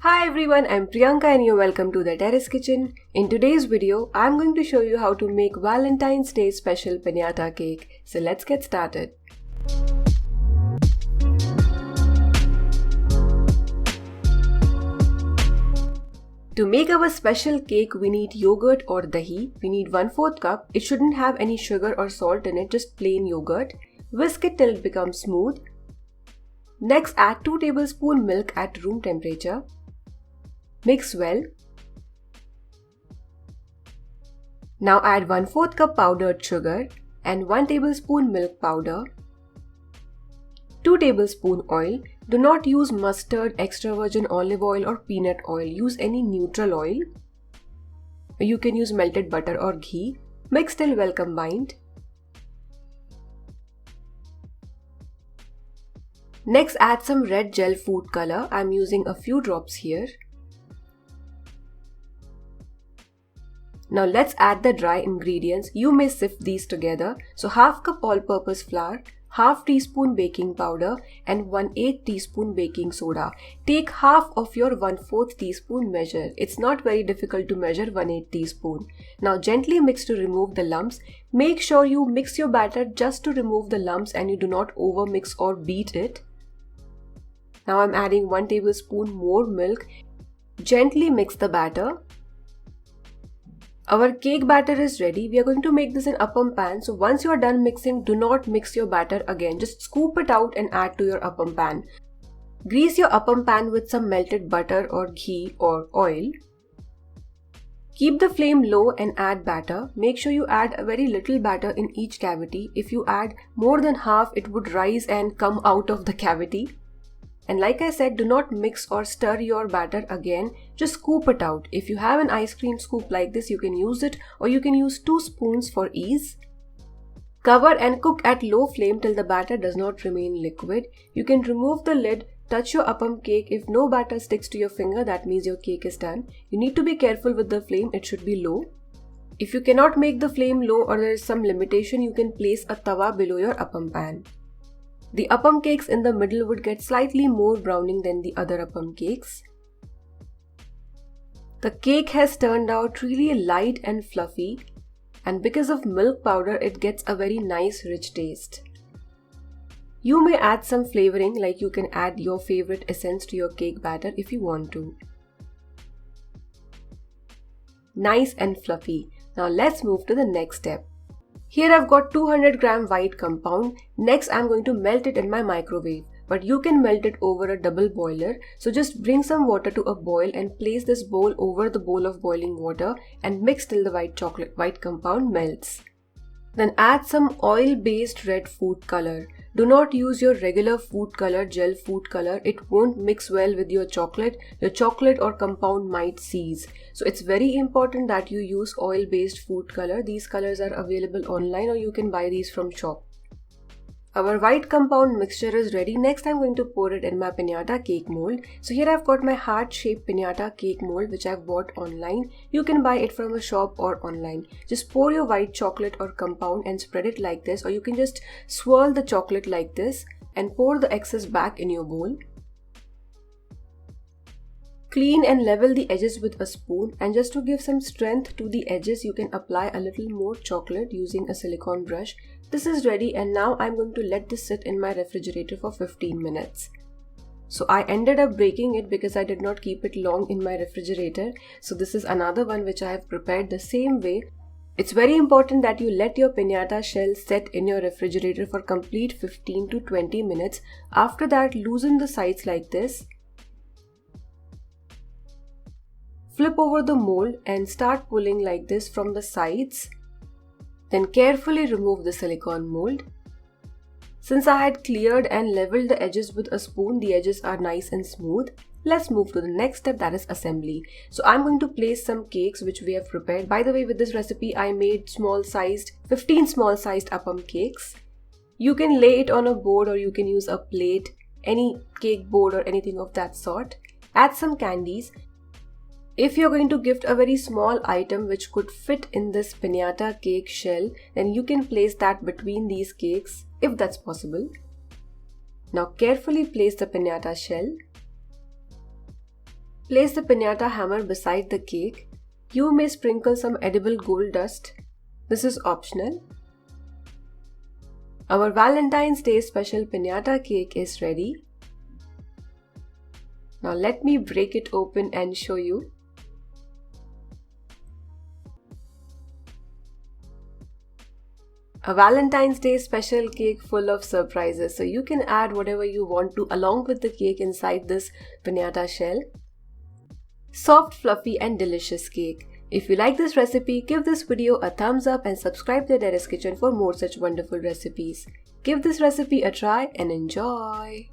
Hi everyone, I'm Priyanka and you're welcome to the Terrace Kitchen. In today's video, I'm going to show you how to make Valentine's Day special piñata cake. So let's get started. To make our special cake, we need yogurt or dahi. We need 1/4 cup. It shouldn't have any sugar or salt in it, just plain yogurt. Whisk it till it becomes smooth. Next, add 2 tablespoons milk at room temperature. Mix well. Now add 1/4 cup powdered sugar and 1 tablespoon milk powder. 2 tablespoon oil. Do not use mustard, extra virgin olive oil or peanut oil. Use any neutral oil. You can use melted butter or ghee. Mix till well combined. Next, add some red gel food color. I'm using a few drops here. Now let's add the dry ingredients. You may sift these together. So half cup all-purpose flour, half teaspoon baking powder and 1/8 teaspoon baking soda. Take half of your 1/4 teaspoon measure. It's not very difficult to measure 1/8 teaspoon. Now gently mix to remove the lumps. Make sure you mix your batter just to remove the lumps and you do not overmix or beat it. Now I'm adding 1 tablespoon more milk. Gently mix the batter. Our cake batter is ready. We are going to make this in appam pan. So once you are done mixing, do not mix your batter again. Just scoop it out and add to your appam pan. Grease your appam pan with some melted butter or ghee or oil. Keep the flame low and add batter. Make sure you add a very little batter in each cavity. If you add more than half, it would rise and come out of the cavity. And like I said, do not mix or stir your batter again, just scoop it out. If you have an ice cream scoop like this, you can use it or you can use 2 spoons for ease. Cover and cook at low flame till the batter does not remain liquid. You can remove the lid, touch your appam cake. If no batter sticks to your finger, that means your cake is done. You need to be careful with the flame, it should be low. If you cannot make the flame low or there is some limitation, you can place a tawa below your appam pan. The appam cakes in the middle would get slightly more browning than the other appam cakes. The cake has turned out really light and fluffy, and because of milk powder it gets a very nice rich taste. You may add some flavoring, like you can add your favorite essence to your cake batter if you want to. Nice and fluffy. Now let's move to the next step. Here I've got 200 gram white compound. Next I'm going to melt it in my microwave. But you can melt it over a double boiler. So just bring some water to a boil and place this bowl over the bowl of boiling water and mix till the white compound melts. Then add some oil-based red food color. Do not use your regular food color, gel food color. It won't mix well with your chocolate. Your chocolate or compound might seize. So it's very important that you use oil-based food color. These colors are available online or you can buy these from shop. Our white compound mixture is ready. Next I'm going to pour it in my piñata cake mold. So here I've got my heart-shaped piñata cake mold which I've bought online. You can buy it from a shop or online. Just pour your white chocolate or compound and spread it like this, or you can just swirl the chocolate like this and pour the excess back in your bowl. Clean and level the edges with a spoon, and just to give some strength to the edges you can apply a little more chocolate using a silicone brush. This is ready and now I'm going to let this sit in my refrigerator for 15 minutes. So I ended up breaking it because I did not keep it long in my refrigerator. So this is another one which I have prepared the same way. It's very important that you let your piñata shell set in your refrigerator for complete 15 to 20 minutes. After that, loosen the sides like this. Flip over the mold and start pulling like this from the sides. Then carefully remove the silicone mold. Since I had cleared and leveled the edges with a spoon, the edges are nice and smooth. Let's move to the next step, that is assembly. So I'm going to place some cakes which we have prepared. By the way, with this recipe I made 15 small sized appam cakes. You can lay it on a board or you can use a plate, any cake board or anything of that sort. Add some candies. If you're going to gift a very small item which could fit in this piñata cake shell, then you can place that between these cakes if that's possible. Now carefully place the piñata shell. Place the piñata hammer beside the cake. You may sprinkle some edible gold dust. This is optional. Our Valentine's Day special piñata cake is ready. Now let me break it open and show you. A Valentine's Day special cake full of surprises. So you can add whatever you want to along with the cake inside this piñata shell. Soft, fluffy and delicious cake. If you like this recipe, give this video a thumbs up and subscribe to Terrace Kitchen for more such wonderful recipes. Give this recipe a try and enjoy!